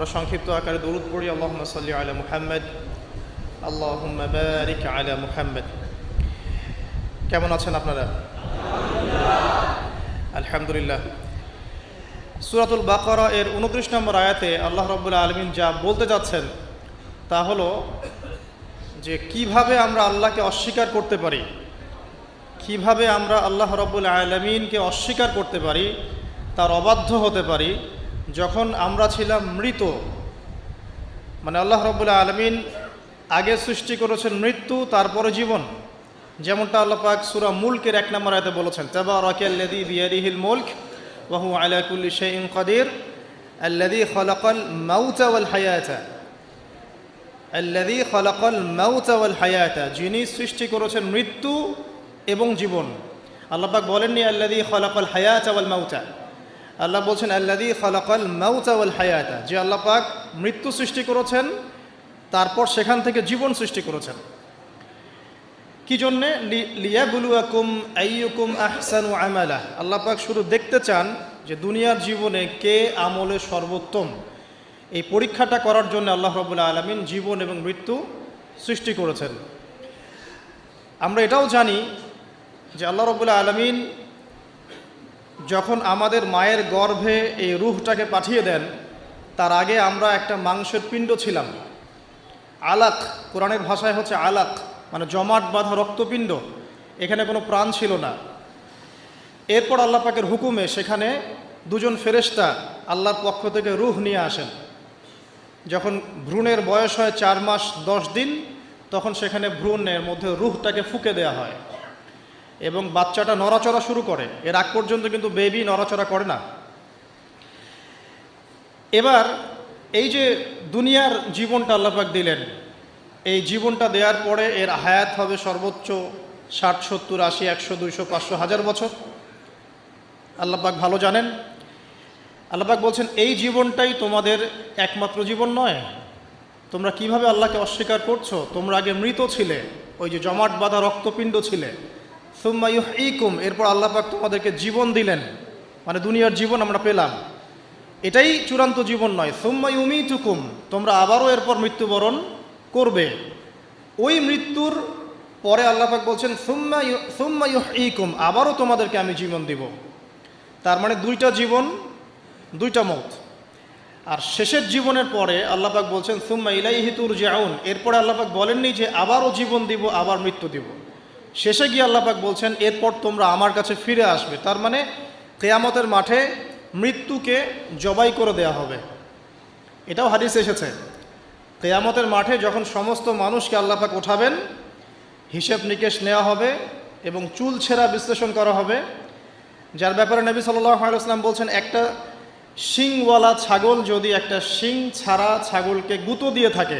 আমরা সংক্ষিপ্ত আকারে দরুদ পড়ি। আল্লাহুম্মা সাল্লি আলা মুহাম্মদ, আল্লাহুম্মা বারিক আলা মুহাম্মদ। কেমন আছেন আপনারা? আলহামদুলিল্লাহ। সূরাতুল বাকারা এর 29 নম্বর আয়াতে আল্লাহ রাব্বুল আলামিন যা বলতে যাচ্ছেন তা হলো যে কিভাবে আমরা আল্লাহকে অস্বীকার করতে পারি, কিভাবে আমরা আল্লাহ রাব্বুল আলামিনকে অস্বীকার করতে পারি, তার অবাধ্য হতে পারি যখন আমরা ছিলাম মৃত। মানে আল্লাহ রাব্বুল আলামিন আগে সৃষ্টি করেছেন মৃত্যু, তারপরে জীবন। যেমনটা আল্লাহ পাক সূরা মুলকের 1 নম্বর আয়াতে বলেছেন, তাবারাকাল্লাযী বিয়াদিহিল মুলক ওয়া হুয়া আলা কুল্লি শাইইন কাদির আল্লাযী খালাকাল মাউতা ওয়াল হায়াতা, আল্লাযী খালাকাল মাউতা ওয়াল হায়াতা, যিনি সৃষ্টি করেছেন মৃত্যু এবং জীবন। আল্লাহ পাক বলেননি আল্লাযী খালাকাল হায়াতা ওয়াল মাউতা, আল্লাহ বলছেন আল্লাযী খালাকাল মাউতা ওয়াল হায়াতা, যে আল্লাহ পাক মৃত্যু সৃষ্টি করেছেন তারপর সেখান থেকে জীবন সৃষ্টি করেছেন। কি জন্যে? লিয়াবলুয়াকুম আইয়ুকুম আহসানু আমালা। আল্লাহ পাক শুধু দেখতে চান যে দুনিয়ার জীবনে কে আমলে সর্বোত্তম। এই পরীক্ষাটা করার জন্য আল্লাহ রাব্বুল আলামিন জীবন এবং মৃত্যু সৃষ্টি করেছেন। আমরা এটাও জানি যে আল্লাহ রাব্বুল আলামিন যখন আমাদের মায়ের গর্ভে এই রূহটাকে পাঠিয়ে দেন, তার আগে আমরা একটা মাংসের পিণ্ড ছিলাম, আলাক, কোরআনের ভাষায় হচ্ছে আলাক, মানে জমাট বাঁধা রক্তপিণ্ড। এখানে কোনো প্রাণ ছিল না। এরপর আল্লাহ পাকের হুকুমে সেখানে দুজন ফেরেশতা আল্লাহর পক্ষ থেকে রূহ নিয়ে আসেন। যখন ভ্রূণের বয়স হয় 4 মাস 10 দিন, তখন সেখানে ভ্রূণের মধ্যে রূহটাকে ফুঁকে দেওয়া হয় এবং বাচ্চাটা নড়াচড়া শুরু করে। এর আগ পর্যন্ত কিন্তু বেবি নড়াচড়া করে না। এবার এই যে দুনিয়ার জীবনটা আল্লাহ পাক দিলেন, এই জীবনটা দেওয়ার পরে এর হায়াত হবে সর্বোচ্চ 60, 70, 80, 100, 200, 500, 1000 বছর। আল্লাহ পাক ভালো জানেন। আল্লাহ পাক বলছেন এই জীবনটাই তোমাদের একমাত্র জীবন নয়। তোমরা কিভাবে আল্লাহকে অস্বীকার করছো? তোমরা আগে মৃত ছিলে, ওই যে জমাট বাঁধা রক্তপিণ্ড ছিলে। সুম্মা ইউহয়িকুম, এরপর আল্লাহ পাক তোমাদেরকে জীবন দিলেন, মানে দুনিয়ার জীবন আমরা পেলাম। এটাই চূড়ান্ত জীবন নয়। সুম্মা ইউমিতুকুম, তোমরা আবারও এরপর মৃত্যুবরণ করবে। ওই মৃত্যুর পরে আল্লাহ পাক বলছেন সুম্মা ইউহয়িকুম, আবারও তোমাদেরকে আমি জীবন দিব। তার মানে 2টা জীবন, 2টা মৌত। আর শেষের জীবনের পরে আল্লাহ পাক বলছেন সুম্মা ইলাইহি তুরজাউন, এরপরে আল্লাহ পাক বলেননি যে আবারও জীবন দিব, আবার মৃত্যু দিব। শেষে গিয়ে আল্লাহ পাক বলছেন এরপর তোমরা আমার কাছে ফিরে আসবে। তার মানে কিয়ামতের মাঠে মৃত্যুকে জবাই করে দেয়া হবে। এটাও হাদিসে এসেছে, কিয়ামতের মাঠে যখন সমস্ত মানুষকে আল্লাহ পাক উঠাবেন, হিসেব নিকেশ নেওয়া হবে এবং চুল ছেঁড়া বিশ্লেষণ করা হবে। যার ব্যাপারে নবী সাল্লাল্লাহু আলাইহি ওয়াসাল্লাম বলছেন একটা শিংওয়ালা ছাগল যদি একটা শিং ছাড়া ছাগলকে গুঁতো দিয়ে থাকে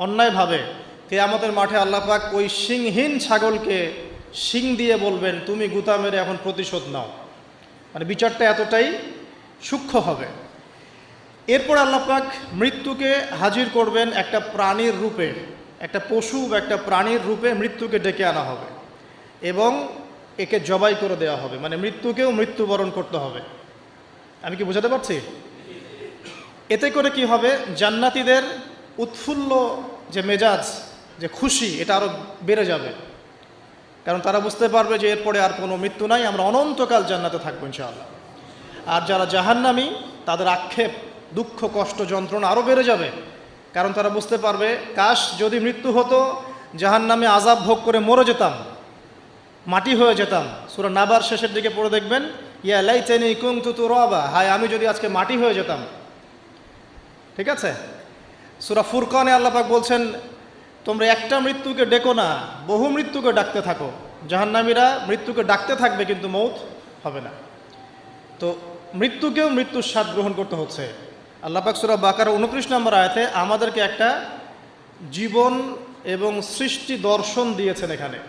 অন্যায়ভাবে, কিয়ামতের মাঠে আল্লাহ পাক ওই শিংহীন ছাগলকে শিং দিয়ে বলবেন তুমি গুঁতা মেরে এখন প্রতিশোধ নাও। মানে বিচারটা এতটাই সূক্ষ্ম হবে। এরপর আল্লাহ পাক মৃত্যুকে হাজির করবেন একটা প্রাণীর রূপে, একটা পশু বা একটা প্রাণীর রূপে মৃত্যুকে ডেকে আনা হবে এবং একে জবাই করে দেওয়া হবে। মানে মৃত্যুকেও মৃত্যুবরণ করতে হবে। আমি কি বোঝাতে পারছি? এতে করে কি হবে? জান্নাতীদের উৎফুল্ল যে মেজাজ, যে খুশি, এটা আরও বেড়ে যাবে। কারণ তারা বুঝতে পারবে যে এরপরে আর কোনো মৃত্যু নাই, আমরা অনন্তকাল জান্নাতে থাকবো ইনশাআল্লাহ। আর যারা জাহান্নামী, তাদের আক্ষেপ, দুঃখ, কষ্ট, যন্ত্রণা আরও বেড়ে যাবে। কারণ তারা বুঝতে পারবে কাশ যদি মৃত্যু হতো, জাহান্নামে আযাব ভোগ করে মরে যেতাম, মাটি হয়ে যেতাম। সূরা নাবার শেষের দিকে পড়ে দেখবেন ইয়া লাইতানি কুনতু তুরাবা, হায় আমি যদি আজকে মাটি হয়ে যেতাম। ঠিক আছে? সূরা ফুরকানে আল্লাহ পাক বলছেন তোমরা একটা মৃত্যুকে ডেকো না, বহু মৃত্যুকে ডাকতে থাকো। জাহান্নামীরা মৃত্যুকে ডাকতে থাকবে কিন্তু মৌত হবে না। তো মৃত্যুকেও মৃত্যুর স্বাদ গ্রহণ করতে হচ্ছে। আল্লাহ পাক সূরা বাকারা 29 নম্বর আয়াতে আমাদেরকে একটা জীবন এবং সৃষ্টি দর্শন দিয়েছেন। এখানে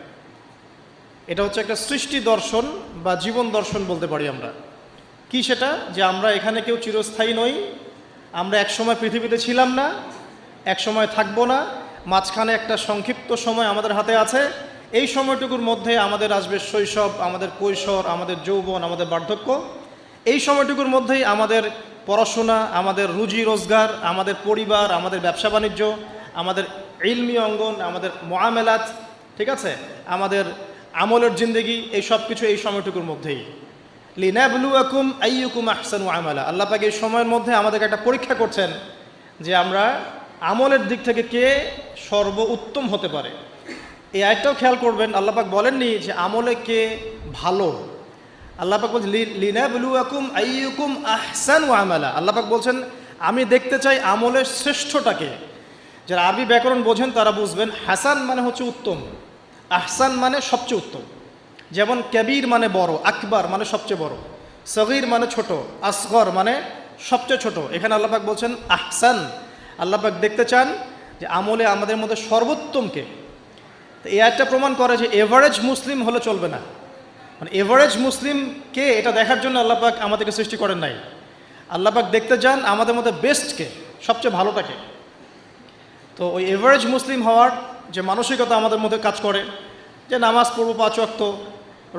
এটা হচ্ছে একটা সৃষ্টি দর্শন বা জীবন দর্শন বলতে পারি আমরা। কি সেটা? যে আমরা এখানে কেউ চিরস্থায়ী নই। আমরা একসময় পৃথিবীতে ছিলাম না, একসময় থাকবো না, মাঝখানে একটা সংক্ষিপ্ত সময় আমাদের হাতে আছে। এই সময়টুকুর মধ্যে আমাদের আসবে শৈশব, আমাদের কৈশোর, আমাদের যৌবন, আমাদের বার্ধক্য। এই সময়টুকুর মধ্যেই আমাদের পড়াশোনা, আমাদের রুজি রোজগার, আমাদের পরিবার, আমাদের ব্যবসা বাণিজ্য, আমাদের ইলমি অঙ্গন, আমাদের মুআমালাত, ঠিক আছে, আমাদের আমলের জিন্দেগি, এই সব কিছু এই সময়টুকুর মধ্যেই। লিনাবলুয়াকুম আইয়ুকুম আহসানু আমালা, আল্লাহ পাক এই সময়ের মধ্যে আমাদেরকে একটা পরীক্ষা করছেন যে আমরা আমলের দিক থেকে কে সর্বোত্তম হতে পারে। এই আয়াতটাও খেয়াল করবেন, আল্লাহ পাক বলেননি যে আমলে কে ভালো, আল্লাহ পাক বলছেন লিনাবলুয়াকুম আইয়ুকুম আহসানু আমালা। আল্লাহ পাক বলছেন আমি দেখতে চাই আমলের শ্রেষ্ঠটাকে। যারা আরবি ব্যাকরণ বোঝেন তারা বুঝবেন, হাসান মানে হচ্ছে উত্তম, আহসান মানে সবচেয়ে উত্তম। যেমন কবির মানে বড়, আকবার মানে সবচেয়ে বড়, সগীর মানে ছোট, আসগর মানে সবচেয়ে ছোট। এখানে আল্লাহ পাক বলছেন আহসান, আল্লাহ পাক দেখতে চান যে আমলে আমাদের মধ্যে সর্বোত্তমকে। তো এই আয়াতটা প্রমাণ করে যে এভারেজ মুসলিম হলে চলবে না, মানে এভারেজ মুসলিম কে এটা দেখার জন্য আল্লাহ পাক আমাদেরকে সৃষ্টি করেন নাই। আল্লাহ পাক দেখতে চান আমাদের মধ্যে বেস্টকে, সবচেয়ে ভালোটাকে। তো ওই এভারেজ মুসলিম হওয়ার যে মানসিকতা আমাদের মধ্যে কাজ করে, যে নামাজ পড়বো 5 ওয়াক্ত,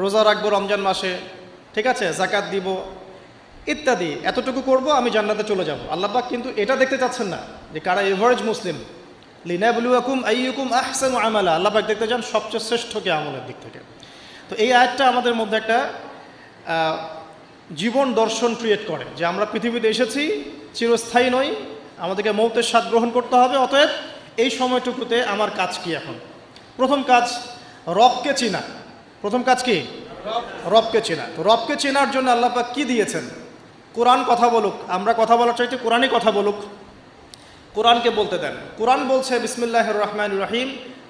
রোজা রাখবো রমজান মাসে, ঠিক আছে, যাকাত দিব ইত্যাদি, এতটুকু করব আমি জান্নাতে চলে যাব, আল্লাহ পাক কিন্তু এটা দেখতে চাচ্ছেন না যে কারা এভারেজ মুসলিম। লিনাবলুয়াকুম আইয়ুকুম আহসানু আমালা, আল্লাহ পাক দেখতে চান সবচেয়ে শ্রেষ্ঠকে আমলের দিক থেকে। তো এই আয়াতটা আমাদের মধ্যে একটা জীবন দর্শন ক্রিয়েট করে যে আমরা পৃথিবীতে এসেছি, চিরস্থায়ী নই, আমাদেরকে মৌতের স্বাদ গ্রহণ করতে হবে। অতএব এই সময়টুকুতে আমার কাজ কি? এখন প্রথম কাজ রবকে চেনা। প্রথম কাজ কি? রবকে চেনা। তো রবকে চেনার জন্য আল্লাহ পাক কি দিয়েছেন? কোরআন কথা বলুক, আমরা কথা বলার চাইতে কোরআনই কথা বলুক, কোরআনকে বলতে দেন। কোরআন বলছে বিসমিল্লাহির রহমানির রহিম,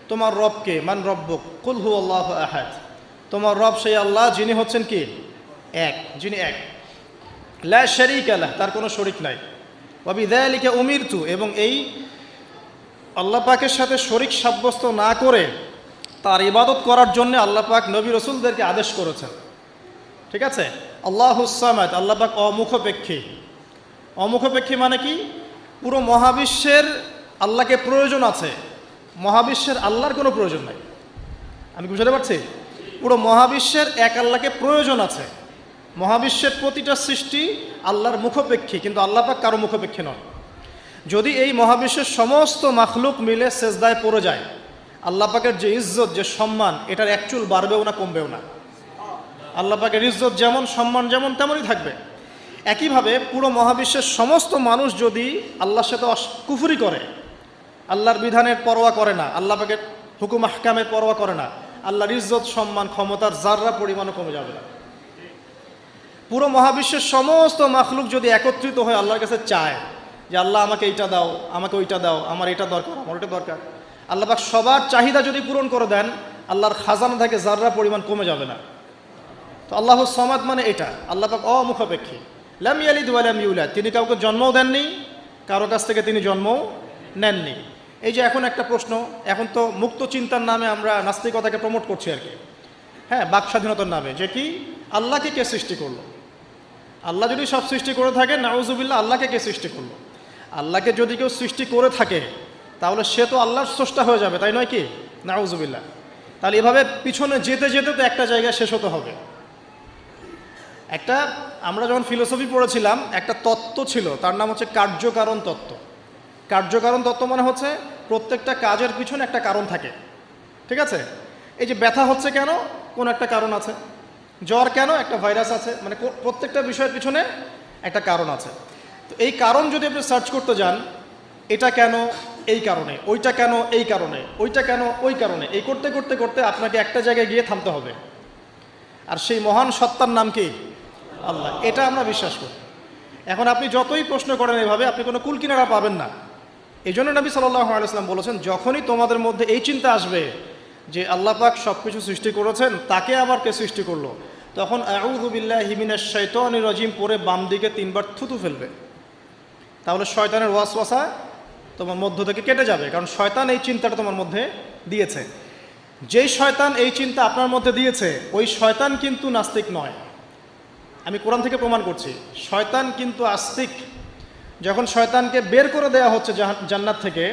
তোমার রবকে, মান রব্বুক, কুল হুয়াল্লাহু আহাদ, তোমার রব সেই আল্লাহ যিনি হচ্ছেন কি? এক, যিনি এক, লা শারীকা লাহ, তার কোনো শরীক নাই, ওয়া বিযালিকা উমিরতু, এবং এই আল্লাহ পাকের সাথে শরীক সাব্যস্ত না করে তার ইবাদত করার জন্য আল্লাহ পাক নবী রসুলদেরকে আদেশ করেছেন, ঠিক আছে। আল্লাহুস সামাদ, আল্লাহ পাক অমুখপেক্ষী। অমুখপেক্ষী মানে কি? পুরো মহাবিশ্বের আল্লাহকে প্রয়োজন আছে, মহাবিশ্বের আল্লাহর কোনো প্রয়োজন নাই। আমি বুঝতে পারছি? পুরো মহাবিশ্বের এক আল্লাহকে প্রয়োজন আছে। মহাবিশ্বের প্রতিটা সৃষ্টি আল্লাহর মুখপেক্ষী, কিন্তু আল্লাহ পাক কারো মুখপেক্ষী নন। যদি এই মহাবিশ্বের সমস্ত মাখলুক মিলে সেজদায় পড়ে যায়, আল্লাহ পাকের যে ইজ্জত, যে সম্মান, এটার এক চুল বাড়বেও না কমবেও না। আল্লাহ পাকের ইজ্জত যেমন, সম্মান যেমন, তেমনই থাকবে। একইভাবে পুরো মহাবিশ্বের সমস্ত মানুষ যদি আল্লাহর সাথে কুফরি করে, আল্লাহর বিধানের পরোয়া করে না, আল্লাহ পাকের হুকুম আহকামের পরোয়া করে না, আল্লাহর ইজ্জত, সম্মান, ক্ষমতার জাররা পরিমাণও কমে যাবে না। পুরো মহাবিশ্বের সমস্ত মাখলুক যদি একত্রিত হয়ে আল্লাহর কাছে চায় যে আল্লাহ আমাকে এইটা দাও, আমাকে ওইটা দাও, আমার এটা দরকার, আমার ওইটা দরকার, আল্লাহ পাক সবার চাহিদা যদি পূরণ করে দেন, আল্লাহর খাজানা থেকে জাররা পরিমাণ কমে যাবে না। তো আল্লাহুস সামাদ মানে এটা, আল্লাহ পাক অমুখপেক্ষী। লাম ইয়ালিদ ওয়া লাম ইউলাদ, তিনি কাউকে জন্মও দেননি, কারো কাছ থেকে তিনি জন্মও নেননি। এই যে এখন একটা প্রশ্ন, এখন তো মুক্ত চিন্তার নামে আমরা নাস্তিকতাকে প্রমোট করছি আর কি, হ্যাঁ, বাক স্বাধীনতার নামে, যে কি আল্লাহকে কে সৃষ্টি করলো? আল্লাহ যদি সব সৃষ্টি করে থাকে, নাউজুবিল্লাহ, আল্লাহকে কে সৃষ্টি করলো? আল্লাহকে যদি কেউ সৃষ্টি করে থাকে তাহলে সে তো আল্লাহর স্রষ্টা হয়ে যাবে, তাই নয় কি? নাউজুবিল্লাহ। তাহলে এভাবে পিছনে যেতে যেতে তো একটা জায়গায় শেষ হতে হবে। একটা, আমরা যখন ফিলোসফি পড়েছিলাম, একটা তত্ত্ব ছিল, তার নাম হচ্ছে কার্যকারণ তত্ত্ব। কার্যকারণ তত্ত্ব মানে হচ্ছে প্রত্যেকটা কাজের পিছনে একটা কারণ থাকে, ঠিক আছে। এই যে ব্যথা হচ্ছে কেন? কোন একটা কারণ আছে। জ্বর কেন? একটা ভাইরাস আছে। মানে প্রত্যেকটা বিষয়ের পিছনে একটা কারণ আছে। তো এই কারণ যদি আপনি সার্চ করতে যান, এটা কেন? এই কারণে। ওইটা কেন? এই কারণে। ওইটা কেন? ওই কারণে। এই করতে করতে করতে আপনাকে একটা জায়গায় গিয়ে থামতে হবে। আর সেই মহান সত্তার নাম কি? আল্লাহ। এটা আমরা বিশ্বাস করি। এখন আপনি যতই প্রশ্ন করেন এভাবে, আপনি কোনো কুল কিনারা পাবেন না। এই জন্য নবী সাল্লাল্লাহু আলাইহি ওয়াসাল্লাম বলেছেন, যখনই তোমাদের মধ্যে এই চিন্তা আসবে যে আল্লাহ পাক সব কিছু সৃষ্টি করেছেন, তাকে আবার কে সৃষ্টি করলো, তখন আউযু বিল্লাহি মিনাশ শাইতানির রাজিম পরে বাম দিকে 3 বার থুতু ফেলবে। তাহলে শয়তানের ওয়াসওয়াসা তোমার মধ্য থেকে কেটে যাবে, কারণ শয়তান এই চিন্তাটা তোমার মধ্যে দিয়েছে। যেই শয়তান এই চিন্তা আপনার মধ্যে দিয়েছে, ওই শয়তান কিন্তু নাস্তিক নয়। আমি কোরআন থেকে প্রমাণ করছি, শয়তান কিন্তু আস্তিক। যখন শয়তানকে বের করে দেওয়া হচ্ছে জান্নাত থেকে,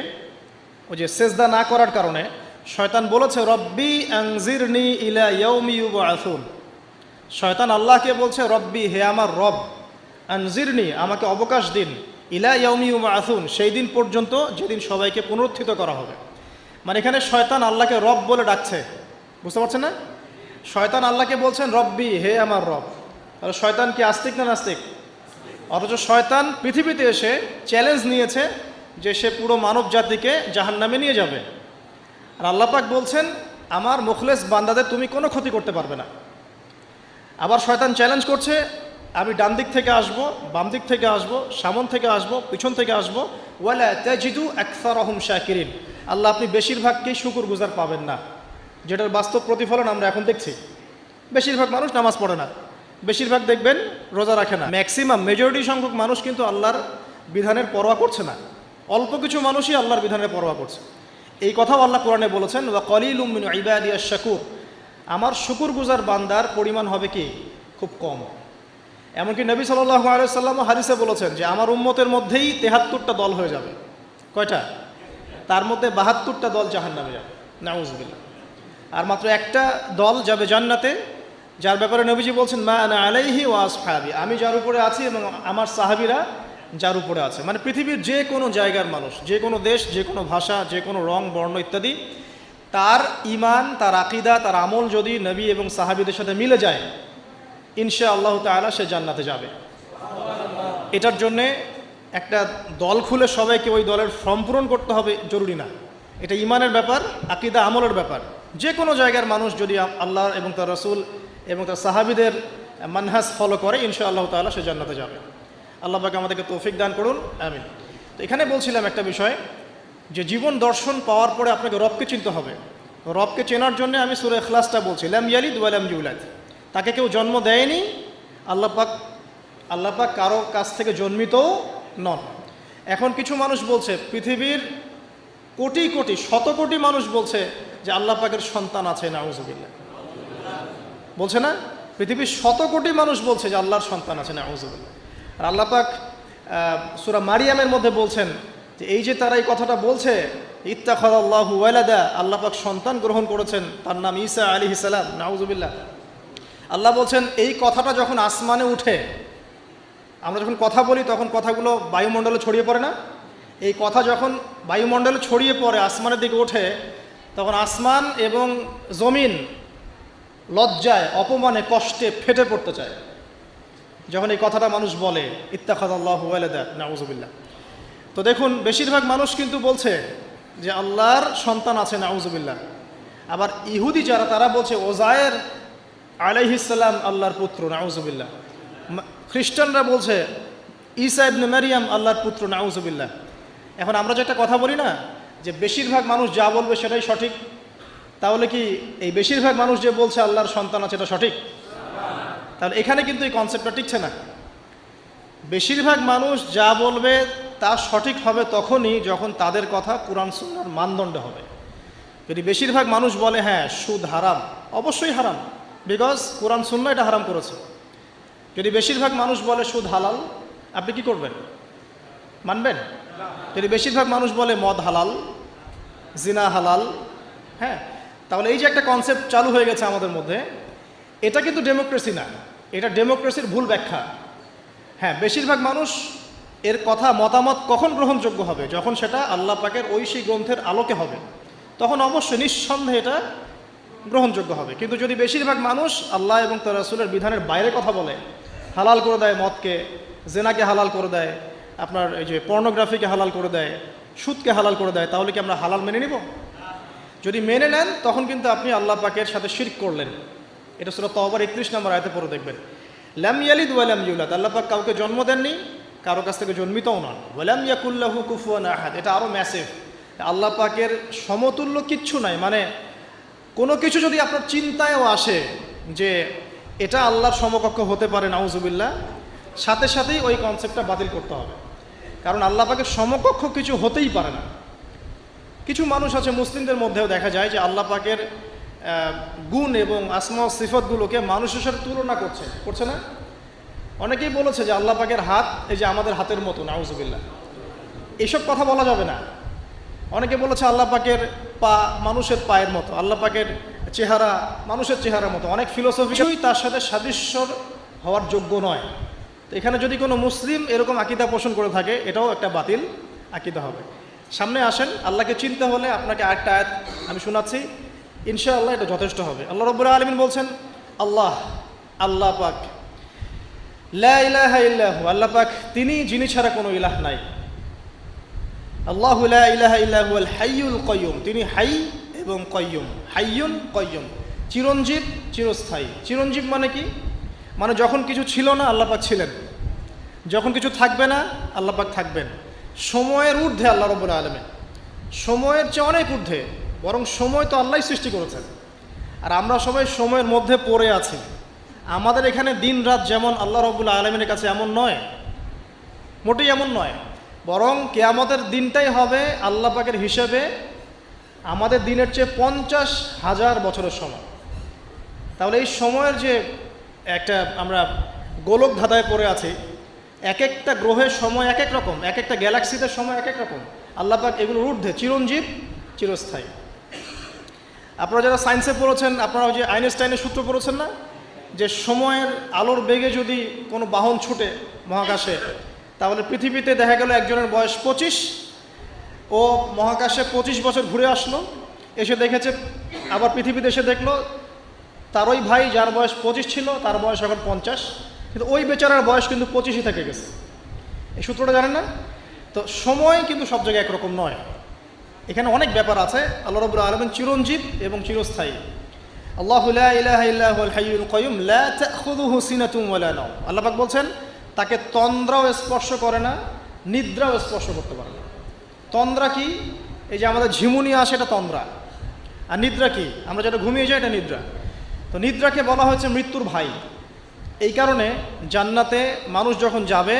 ওই যে সেজদা না করার কারণে, শয়তান বলেছে রব্বি আনজিরনি ইলা ইয়াউমি ইউবআসুন। শয়তান আল্লাহকে বলছে রব্বি, হে আমার রব, আনজিরনি, আমাকে অবকাশ দিন, ইলা ইয়াউমি ইউবআসুন, সেই দিন পর্যন্ত যেদিন সবাইকে পুনরুত্থিত করা হবে। মানে এখানে শয়তান আল্লাহকে রব বলে ডাকছে, বুঝতে পারছেন না? শয়তান আল্লাহকে বলছেন রব্বি, হে আমার রব। তাহলে শয়তান কি আস্তিক না নাস্তিক? অথচ শয়তান পৃথিবীতে এসে চ্যালেঞ্জ নিয়েছে যে সে পুরো মানব জাতিকে জাহান্নামে নিয়ে যাবে। আর আল্লাহ পাক বলছেন আমার মুখলেস বান্দাদের তুমি কোনো ক্ষতি করতে পারবে না। আবার শয়তান চ্যালেঞ্জ করছে আমি ডান দিক থেকে আসব, বাম দিক থেকে আসব, সামন থেকে আসব, পিছন থেকে আসব, ওয়ালা তাজিদু আকসারহুম শাকিরিন, আল্লাহ আপনি বেশিরভাগকেই শুকরগুজার পাবেন না। যেটার বাস্তব প্রতিফলন আমরা এখন দেখছি। বেশিরভাগ মানুষ নামাজ পড়ে না, বেশিরভাগ দেখবেন রোজা রাখে না, ম্যাক্সিমাম মেজরিটি সংখ্যক মানুষ কিন্তু আল্লাহর বিধানের পরোয়া করছে না। অল্প কিছু মানুষই আল্লাহর বিধানের পরোয়া করছে। এই কথাও আল্লাহ কোরআনে বলেছেন ওয়া কলিলুম মিন ইবাদিয়াশ শাকুর, আমার শুকরগুজার বান্দার পরিমাণ হবে কি খুব কম। এমনকি নবী সাল্লাল্লাহু আলাইহি ওয়াসাল্লাম হাদিসে বলেছেন যে আমার উম্মতের মধ্যেই ৭৩টা দল হয়ে যাবে। কয়টা? তার মধ্যে ৭২টা দল জাহান্নামে যাবে, নাউযুবিল্লাহ। আর মাত্র একটা দল যাবে জান্নাতে, যার ব্যাপারে নবীজি বলছেন মা আনা আলাইহি ওয়া আসহাবি, আমি যার উপরে আছি এবং আমার সাহাবীরা যার উপরে আছে। মানে পৃথিবীর যে কোনো জায়গার মানুষ, যে কোনো দেশ, যে কোনো ভাষা, যে কোনো রং বর্ণ ইত্যাদি, তার ঈমান, তার আকীদা, তার আমল যদি নবী এবং সাহাবীদের সাথে মিলে যায়, ইনশাআল্লাহ তাআলা সে জান্নাতে যাবে। এটার জন্যে একটা দল খুলে সবাইকে ওই দলের ফর্ম পূরণ করতে হবে জরুরি না। এটা ঈমানের ব্যাপার, আকীদা আমলের ব্যাপার। যে কোনো জায়গার মানুষ যদি আল্লাহ এবং তার রাসূল এবং তার সাহাবীদের মানহাজ ফলো করে, ইনশাআল্লাহ তাআলা সে জান্নাতে যাবে। আল্লাহ পাক আমাদেরকে তৌফিক দান করুন, আমিন। তো এখানে বলছিলাম একটা বিষয়, যে জীবন দর্শন পাওয়ার পরে আপনাকে রবকে চিনতে হবে। রবকে চেনার জন্য আমি সূরা ইখলাসটা বলছি, লাম ইয়ালিদ ওয়া লাম ইউলাদ, তাকে কেউ জন্ম দেয়নি, আল্লাহ পাক কারো কাছ থেকে জন্মিতও নন। এখন কিছু মানুষ বলছে, পৃথিবীর কোটি কোটি শত কোটি মানুষ বলছে যে আল্লাহ পাকের সন্তান আছে, নাউযুবিল্লাহ। বলছে না? পৃথিবীর শত কোটি মানুষ বলছে যে আল্লাহর সন্তান আছে, নাউযুবিল্লাহ। আর আল্লাহ পাক সূরা মারিয়ামের মধ্যে বলছেন যে এই যে তারা এই কথাটা বলছে, ইত্তাখাযাল্লাহু ওয়ালাদা, আল্লাহ পাক সন্তান গ্রহণ করেছেন, তার নাম ঈসা আলাইহিস সালাম, নাউযুবিল্লাহ। আল্লাহ বলছেন এই কথাটা যখন আসমানে উঠে, আমরা যখন কথা বলি তখন কথাগুলো বায়ুমণ্ডলে ছড়িয়ে পড়ে না? এই কথা যখন বায়ুমণ্ডলে ছড়িয়ে পড়ে, আসমানের দিকে ওঠে, তখন আসমান এবং জমিন লজ্জায়, অপমানে, কষ্টে ফেটে পড়তে চায় যখন এই কথাটা মানুষ বলে, ইত্তাখাযাল্লাহু ওয়ালাদা, নাউযুবিল্লাহ। তো দেখুন, বেশিরভাগ মানুষ কিন্তু বলছে যে আল্লাহর সন্তান আছে, নাউযুবিল্লাহ। আবার ইহুদি যারা, তারা বলছে ওজায়ের আলাইহিস সালাম আল্লাহর পুত্র, নাউযুবিল্লাহ। খ্রিস্টানরা বলছে ঈসা ইবনে মারিয়াম আল্লাহর পুত্র, নাউযুবিল্লাহ। এখন আমরা যেটা কথা বলি না, যে বেশিরভাগ মানুষ যা বলবে সেটাই সঠিক, তাহলে কি এই বেশিরভাগ মানুষ যে বলছে আল্লাহর সন্তান আছে এটা সঠিক? তাহলে এখানে কিন্তু এই কনসেপ্টটা টিকছে না। বেশিরভাগ মানুষ যা বলবে তা সঠিক হবে তখনই যখন তাদের কথা কুরআন সুন্নাহর মানদণ্ডে হবে। যদি বেশিরভাগ মানুষ বলে হ্যাঁ সুদ হারাম, অবশ্যই হারাম, বিকজ কুরআন সুন্নাহ এটা হারাম করেছে। যদি বেশিরভাগ মানুষ বলে সুদ হালাল, আপনি কি করবেন? মানবেন? যদি বেশিরভাগ মানুষ বলে মদ হালাল, জিনা হালাল, হ্যাঁ, তাহলে এই যে একটা কনসেপ্ট চালু হয়ে গেছে আমাদের মধ্যে, এটা কিন্তু ডেমোক্রেসি না, এটা ডেমোক্রেসির ভুল ব্যাখ্যা। হ্যাঁ, বেশিরভাগ মানুষ এর কথা, মতামত কখন গ্রহণযোগ্য হবে? যখন সেটা আল্লাহ পাকের ঐশী গ্রন্থের আলোকে হবে, তখন অবশ্যই নিঃসন্দেহে এটা গ্রহণযোগ্য হবে। কিন্তু যদি বেশিরভাগ মানুষ আল্লাহ এবং তার রাসূলের বিধানের বাইরে কথা বলে, হালাল করে দেয় মদকে, জেনাকে হালাল করে দেয়, আপনার এই যে পর্নোগ্রাফিকে হালাল করে দেয়, সুদকে হালাল করে দেয়, তাহলে কি আমরা হালাল মেনে নিব? যদি মেনে নেন তখন কিন্তু আপনি আল্লাহ পাকের সাথে শিরক করলেন। এটা সূরা তাওবার 31 নম্বর আয়াতে পড়ে দেখবেন, লাম ইয়ালিদ ওয়া লাম ইউলাদ, আল্লাহ পাক কাউকে জন্ম দেননি, কারো কাছ থেকে জন্মিতও নন। ওয়া লাম ইয়াকুল লাহু কুফুয়ান আহাদ, এটা আরও ম্যাসিভ। আল্লাহ পাকের সমতুল্য কিচ্ছু নাই। মানে কোনো কিছু যদি আপনার চিন্তায়ও আসে যে এটা আল্লাহর সমকক্ষ হতে পারে, নাউযুবিল্লাহ, সাথে সাথেই ওই কনসেপ্টটা বাতিল করতে হবে। কারণ আল্লাহ পাকের সমকক্ষ কিছু হতেই পারে না। কিছু মানুষ আছে, মুসলিমদের মধ্যেও দেখা যায় যে আল্লাহ পাকের গুণ এবং আসমা ও সিফতগুলোকে মানুষের সাথে তুলনা করছে না? অনেকেই বলেছে যে আল্লাহ পাকের হাত এই যে আমাদের হাতের মতো, নাউযুবিল্লাহ। এইসব কথা বলা যাবে না। অনেকে বলেছে আল্লাহ পাকের পা মানুষের পায়ের মতো, আল্লাহ পাকের চেহারা মানুষের চেহারার মতো। অনেক ফিলোসফি তার সাথে সাদৃশ্যর হওয়ার যোগ্য নয়। তো এখানে যদি কোনো মুসলিম এরকম আকীদা পোষণ করে থাকে, এটাও একটা বাতিল আকীদা হবে। সামনে আসেন, আল্লাহকে চিনতে হলে আপনাকে আরেকটা আয়াত আমি শোনাচ্ছি, ইনশাআল্লাহ এটা যথেষ্ট হবে। আল্লাহ রাব্বুল আলামিন বলছেন, আল্লাহ পাক, লা ইলাহা ইল্লাহু, আল্লাহ পাক তিনি, যিনি ছাড়া কোনো ইলাহ নাই। আল্লাহু লা ইলাহা ইল্লাহু আল হাইয়ুল কাইয়ুম, তিনি হাই এবং কাইয়ুম, হাইয়ুন কাইয়ুম, চিরঞ্জীব চিরস্থায়ী। চিরঞ্জীব মানে কি? মানে যখন কিছু ছিল না আল্লাহ পাক ছিলেন, যখন কিছু থাকবে না আল্লাহ পাক থাকবেন। সময়ের ঊর্ধ্বে আল্লাহ রাব্বুল আলামিন, সময়ের চেয়ে অনেক ঊর্ধ্বে, বরং সময় তো আল্লাহই সৃষ্টি করেছেন, আর আমরা সবাই সময়ের মধ্যে পড়ে আছি। আমাদের এখানে দিন রাত যেমন আল্লাহ রাব্বুল আলামিনের কাছে এমন নয়, মোটেই এমন নয়, বরং কিয়ামতের দিনটাই হবে আল্লাহ পাকের হিসেবে আমাদের দিনের চেয়ে 50,000 বছরের সময়। তাহলে এই সময়ের যে একটা আমরা গোলক ধাঁধায় পড়ে আছি, এক একটা গ্রহের সময় এক এক রকম, এক একটা গ্যালাক্সিতে সময় এক এক রকম। আল্লাহ পাক এগুলোর ঊর্ধ্বে, চিরঞ্জীব চিরস্থায়ী। আপনারা যারা সায়েন্সে পড়েছেন, আপনারা ওই যে আইনস্টাইনের সূত্র পড়েছেন না, যে সময়ের আলোর বেগে যদি কোনো বাহন ছুটে মহাকাশে, তাহলে পৃথিবীতে দেখা গেল একজনের বয়স 25, ও মহাকাশে 25 বছর ঘুরে আসলো, এসে দেখেছে, আবার পৃথিবীতে এসে দেখলো তার ওই ভাই যার বয়স 25 ছিল তার বয়স এখন 50, কিন্তু ওই বেচারার বয়স কিন্তু 25ই থেকে গেছে। এই সূত্রটা জানেন না? তো সময় কিন্তু সব জায়গায় একরকম নয়, এখানে অনেক ব্যাপার আছে। আল্লাহ রাব্বুল আলামিন চিরঞ্জীব এবং চিরস্থায়ী। আল্লাহু লা ইলাহা ইল্লাহু আল হাইয়ুল কাইয়ুম লা তাখুযুহু সিনাতুন ওয়া লা নাওম। আল্লাহ পাক বলছেন তাকে তন্দ্রাও স্পর্শ করে না, নিদ্রাও স্পর্শ করতে পারে না। তন্দ্রা কি? এই যে আমাদের ঝিমুনি আসে, এটা তন্দ্রা। আর নিদ্রা কি? আমরা যেটা ঘুমিয়ে যাই, এটা নিদ্রা। তো নিদ্রাকে বলা হয়েছে মৃত্যুর ভাই। এই কারণে জান্নাতে মানুষ যখন যাবে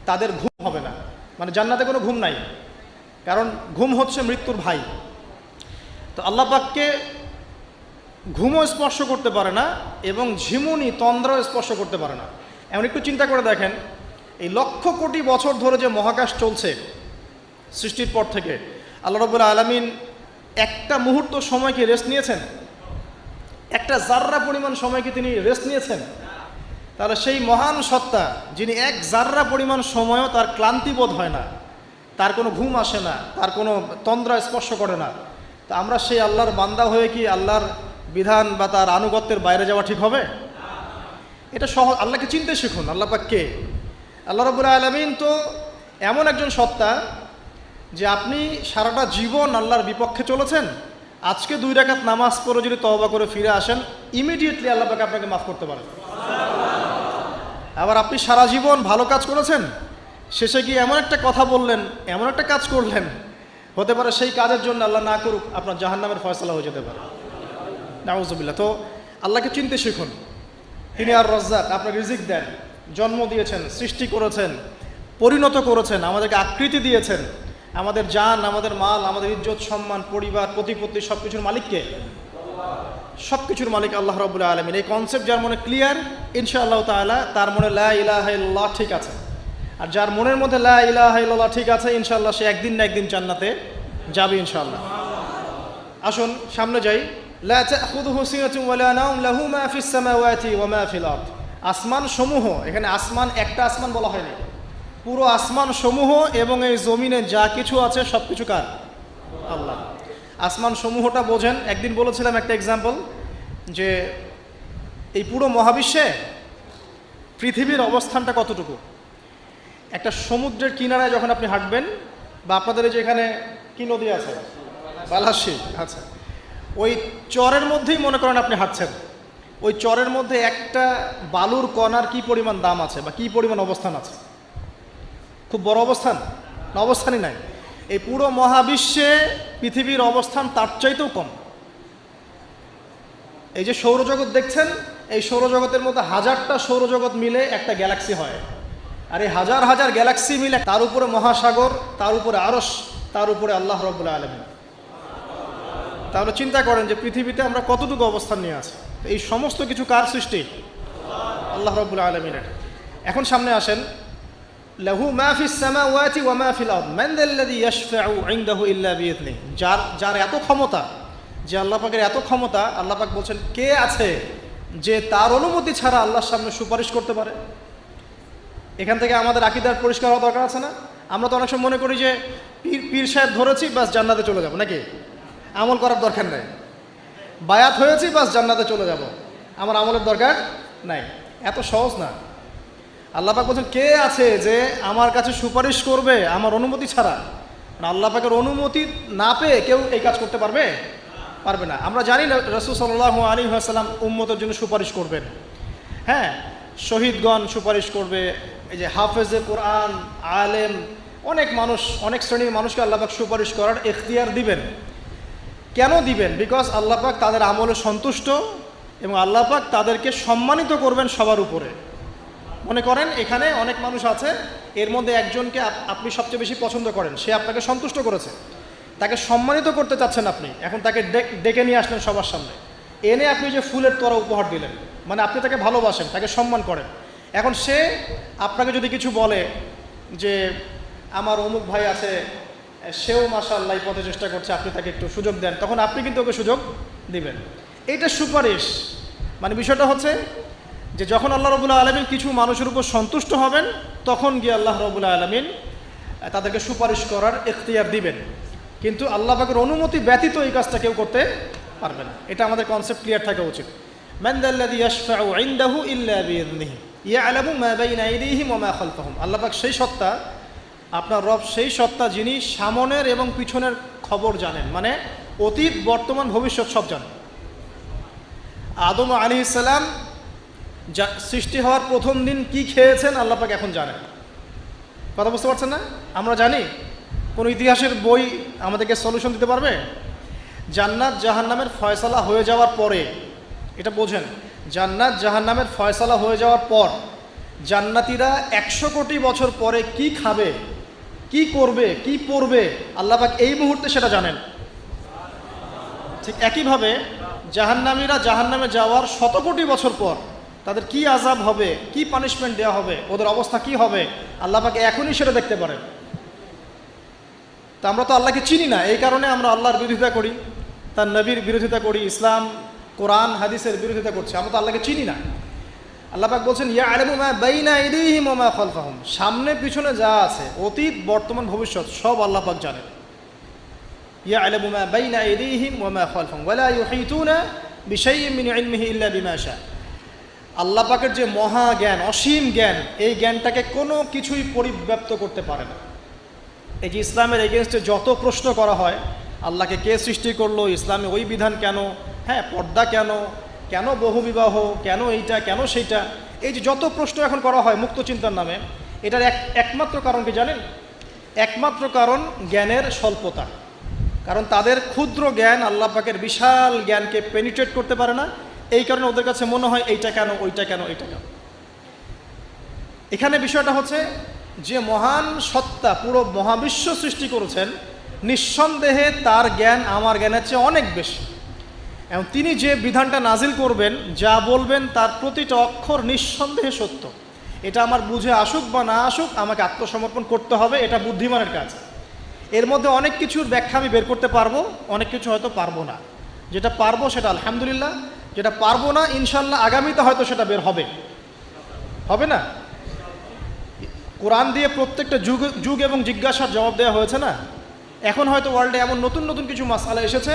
তাদের ঘুম হবে না, মানে জান্নাতে কোনো ঘুম নাই, কারণ ঘুম হচ্ছে মৃত্যুর ভাই। তো আল্লাহ পাককে ঘুমও স্পর্শ করতে পারে না এবং ঝিমুনি তন্দ্রাও স্পর্শ করতে পারে না। এমন একটু চিন্তা করে দেখেন, এই লক্ষ কোটি বছর ধরে যে মহাকাশ চলছে সৃষ্টির পর থেকে, আল্লাহ রাব্বুল আলামিন একটা মুহূর্ত সময় কি রেস্ট নিয়েছেন? একটা জাররা পরিমাণ সময় কি তিনি রেস্ট নিয়েছেন? তাহলে সেই মহান সত্তা, যিনি এক জাররা পরিমাণ সময়ও তার ক্লান্তি বোধ হয় না, তার কোনো ঘুম আসে না, তার কোনো তন্দ্রা স্পর্শ করে না, তো আমরা সেই আল্লাহর বান্দা হয়ে কি আল্লাহর বিধান বা তার আনুগত্যের বাইরে যাওয়া ঠিক হবে? এটা সহজ। আল্লাহকে চিনতে শিখুন। আল্লাহ পাক কে? আল্লাহ রাব্বুল আলামিন তো এমন একজন সত্তা যে আপনি সারাটা জীবন আল্লাহর বিপক্ষে চলেছেন, আজকে 2 রাকাত নামাজ পড়ে যদি তওবা করে ফিরে আসেন, ইমিডিয়েটলি আল্লাহ পাক আপনাকে মাফ করতে পারেন। আবার আপনি সারা জীবন ভালো কাজ করেছেন, শেষে গিয়ে এমন একটা কথা বললেন, এমন একটা কাজ করলেন, হতে পারে সেই কাজের জন্য আল্লাহ না করুক আপনার জাহান্নামের ফয়সালা হয়ে যেতে পারে। নাউজুবিল্লাহ। তো আল্লাহকে চিনতে শিখুন। তিনি আর রাজ্জাক, আপনার রিজিক দেন, জন্ম দিয়েছেন, সৃষ্টি করেছেন, পরিণত করেছেন, আমাদেরকে আকৃতি দিয়েছেন, আমাদের জান, আমাদের মাল, আমাদের ইজ্জত সম্মান, পরিবার, প্রতিপত্তি, সব কিছুর মালিককে? সব কিছুর মালিক আল্লাহ রাব্বুল আলামিন। এই কনসেপ্ট যার মনে ক্লিয়ার, ইনশাআল্লাহ তাআলা তার মনে লা ইলাহা ইল্লাল্লাহ ঠিক আছে। আর যার মনের মধ্যে লা ইলাহা ইল্লাল্লাহ ঠিক আছে, ইনশাআল্লাহ সে একদিন না একদিন জান্নাতে যাবে ইনশাআল্লাহ। আসুন সামনে যাই। লা তাখুযুহু সিনাতুন ওয়া লা নাওম লাহু মা ফিস সামাওয়াতি ওয়া মা ফিল আরদ। আসমান সমূহ, এখানে আসমান একটা আসমান বলা হয়নি, পুরো আসমান সমূহ এবং এই জমিনে যা কিছু আছে সব কিছু কার? আল্লাহ। আসমান সমূহটা বোঝেন। একদিন বলেছিলাম একটা এক্সাম্পল, যে এই পুরো মহাবিশ্বে পৃথিবীর অবস্থানটা কতটুকু। একটা সমুদ্রের কিনারায় যখন আপনি হাঁটবেন, বা আপনাদের এই যে এখানে কি নদী আছে, বালাসী, আচ্ছা, ওই চরের মধ্যেই মনে করেন আপনি হাঁটছেন, ওই চরের মধ্যে একটা বালুর কণার কি পরিমাণ দাম আছে বা কি পরিমাণ অবস্থান আছে? খুব বড় অবস্থান না? অবস্থানই নাই। এই পুরো মহাবিশ্বে পৃথিবীর অবস্থান তার চাইতেও কম। এই যে সৌরজগৎ দেখছেন, এই সৌরজগতের মধ্যে হাজারটা সৌরজগৎ মিলে একটা গ্যালাক্সি হয়, আর এই হাজার হাজার গ্যালাক্সি মিলে, তার উপরে মহাসাগর, তার উপরে আরশ, তার উপরে আল্লাহ রাব্বুল আলামিন। তাহলে চিন্তা করেন যে পৃথিবীতে আমরা কতটুকু অবস্থান নিয়ে আছি। এই সমস্ত কিছু কার সৃষ্টি? আল্লাহ রাব্বুল আলামিনের। এখন সামনে আসেন, লাহু মা ফিস সামাওয়াতি ওয়া মা ফিল আরদ মান যাল্লাযী ইয়াশফাউ ইনদাহু ইল্লা বিইذনিহি। যার এত ক্ষমতা, যে আল্লাহ পাকের এত ক্ষমতা, আল্লাহ পাক বলছেন কে আছে যে তার অনুমতি ছাড়া আল্লাহর সামনে সুপারিশ করতে পারে? এখান থেকে আমাদের আকীদার পরিষ্কার হওয়া দরকার আছে না? আমরা তো অনেক সময় মনে করি যে পীর সাহেব ধরেছি বাস জান্নাতে চলে যাব, নাকি? আমল করার দরকার নাই, বায়াত হয়েছি বাস জান্নাতে চলে যাব, আমার আমলের দরকার নাই। এত সহজ না। আল্লাহ পাক বলছেন, কে আছে যে আমার কাছে সুপারিশ করবে আমার অনুমতি ছাড়া? আল্লাহ পাকের অনুমতি না পেয়ে কেউ এই কাজ করতে পারবে না। আমরা জানি না রাসূল সাল্লাল্লাহু আলাইহি ওয়াসাল্লাম উম্মতের জন্য সুপারিশ করবেন। হ্যাঁ, শহীদগণ সুপারিশ করবে, এই যে হাফেজে কোরআন, আলেম, অনেক মানুষ, অনেক শ্রেণীর মানুষকে আল্লাহ পাক সুপারিশ করার এখতিয়ার দিবেন। কেন দিবেন? বিকজ আল্লাহ পাক তাদের আমলে সন্তুষ্ট এবং আল্লাহ পাক তাদেরকে সম্মানিত করবেন সবার উপরে। মনে করেন এখানে অনেক মানুষ আছে, এর মধ্যে একজনকে আপনি সবচেয়ে বেশি পছন্দ করেন, সে আপনাকে সন্তুষ্ট করেছে, তাকে সম্মানিত করতে চাচ্ছেন আপনি, এখন তাকে ডেকে নিয়ে আসলেন সবার সামনে, এনে আপনি যে ফুলের তোড়া উপহার দিলেন, মানে আপনি তাকে ভালোবাসেন, তাকে সম্মান করেন। এখন সে আপনাকে যদি কিছু বলে যে আমার অমুক ভাই আছে, সেও মাশাআল্লাহ এই পথে চেষ্টা করছে, আপনি তাকে একটু সুযোগ দেন, তখন আপনি কিন্তু ওকে সুযোগ দিবেন। এইটা সুপারিশ। মানে বিষয়টা হচ্ছে যে যখন আল্লাহ রাব্বুল আলামিন কিছু মানুষের উপর সন্তুষ্ট হবেন, তখন গিয়ে আল্লাহ রাব্বুল আলামিন তাদেরকে সুপারিশ করার এখতিয়ার দিবেন। কিন্তু আল্লাহ পাকের অনুমতি ব্যতীত এই কাজটা কেউ করতে পারবে না। এটা আমাদের কনসেপ্ট ক্লিয়ার থাকা উচিত। মান যাল্লাযী ইয়াশফাউ ইনদাহু ইল্লা বিইযনিহি ইয়ালামু মা বাইনা আইদিহিম ওয়া মা খালফাহুম। আল্লাহ পাক সেই সত্তা, আপনার রব সেই সত্তা যিনি সামনের এবং পিছনের খবর জানেন, মানে অতীত, বর্তমান, ভবিষ্যৎ সব জানেন। আদম আলাইহিস সালাম সৃষ্টি হওয়ার প্রথম দিন কি খেয়েছেন আল্লাহ পাক এখন জানেন। কথা বুঝতে পারছেন না? আমরা জানি? কোনো ইতিহাসের বই আমাদেরকে সলিউশন দিতে পারবে? জান্নাত জাহান্নামের ফয়সালা হয়ে যাওয়ার পরে, এটা বোঝেন, জান্নাত জাহান্নামের ফয়সালা হয়ে যাওয়ার পর জান্নাতীরা 100 কোটি বছর পরে কি খাবে, কি করবে, কি পড়বে, আল্লাহ পাক এই মুহূর্তে সেটা জানেন। ঠিক একইভাবে জাহান্নামীরা জাহান্নামে যাওয়ার 100 কোটি বছর পর তাদের কি আযাব হবে, কি পানিশমেন্ট দেওয়া হবে, ওদের অবস্থা কি হবে, আল্লাহ পাক এখনই সেটা দেখতে পারেন। তা আমরা তো আল্লাহকে চিনি না, এই কারণে আমরা আল্লাহর বিরোধিতা করি, তার নবীর বিরোধিতা করি, ইসলাম, কোরআন, হাদিসের বিরোধিতা করছি। আমরা তো আল্লাহকে চিনি না। আল্লাহ পাক বলছেন ইয়ালামু মা বাইনা আইদিহিম ওয়া মা খালফাহুম, সামনে পিছনে যা আছে, অতীত, বর্তমান, ভবিষ্যৎ সব আল্লাহ পাক জানেন। ইয়ালামু মা বাইনা আইদিহিম ওয়া মা খালফাহুম ওয়া লা ইউহিতুনা বিশাইইন মিন ইলমিহি ইল্লা বিমা শা। আল্লাহ পাকের যে মহা জ্ঞান, অসীম জ্ঞান, এই জ্ঞানটাকে কোনো কিছুই পরিব্যাপ্ত করতে পারে না। এই যে ইসলামের এগেনস্টে যত প্রশ্ন করা হয়, আল্লাহকে কে সৃষ্টি করলো, ইসলামে ওই বিধান কেন, হ্যাঁ পর্দা কেন, কেন বহুবিবাহ, কেন এইটা, কেন সেইটা, এই যে যত প্রশ্ন এখন করা হয় মুক্ত চিন্তার নামে, এটার একমাত্র কারণ কি জানেন? একমাত্র কারণ জ্ঞানের স্বল্পতা। কারণ তাদের ক্ষুদ্র জ্ঞান আল্লাহ পাকের বিশাল জ্ঞানকে পেনিট্রেট করতে পারে না। এই কারণে ওদের কাছে মনে হয় এইটা কেন, ওইটা কেন, এইটা কেন। এখানে বিষয়টা হচ্ছে যে মহান সত্তা পুরো মহাবিশ্ব সৃষ্টি করেছেন, নিঃসন্দেহে তার জ্ঞান আমার জ্ঞানের চেয়ে অনেক বেশি। এবং তিনি যে বিধানটা নাজিল করবেন, যা বলবেন, তার প্রতিটা অক্ষর নিঃসন্দেহে সত্য। এটা আমার বুঝে আসুক বা না আসুক, আমাকে আত্মসমর্পণ করতে হবে, এটা বুদ্ধিমানের কাজ। এর মধ্যে অনেক কিছুর ব্যাখ্যা আমি বের করতে পারবো, অনেক কিছু হয়তো পারবো না। যেটা পারবো সেটা আলহামদুলিল্লাহ, যেটা পারবো না ইনশাল্লাহ আগামীতে হয়তো সেটা বের হবে, হবে না? কোরআন দিয়ে প্রত্যেকটা যুগ এবং জিজ্ঞাসার জবাব দেওয়া হয়েছে না? এখন হয়তো ওয়ার্ল্ডে এমন নতুন নতুন কিছু মাসআলা এসেছে